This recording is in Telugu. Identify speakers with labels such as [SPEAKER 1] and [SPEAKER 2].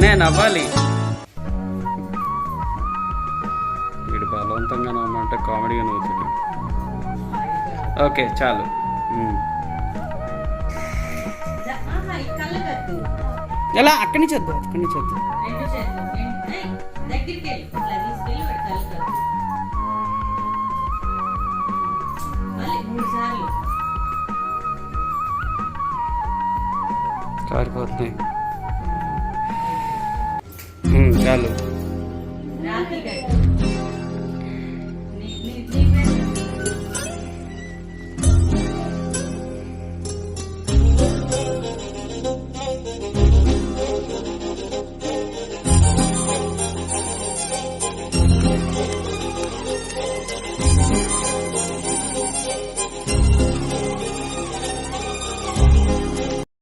[SPEAKER 1] అనే నవ్వాలి. వీడు బలవంతంగా నవ్వమంటే కామెడీగా నవ్వుతుంది. ఓకే చాలు. ఎలా అక్కడి నుంచి వద్దు, అక్కడి నుంచి వద్దు. కారిపోతున్నాయి. చాలు.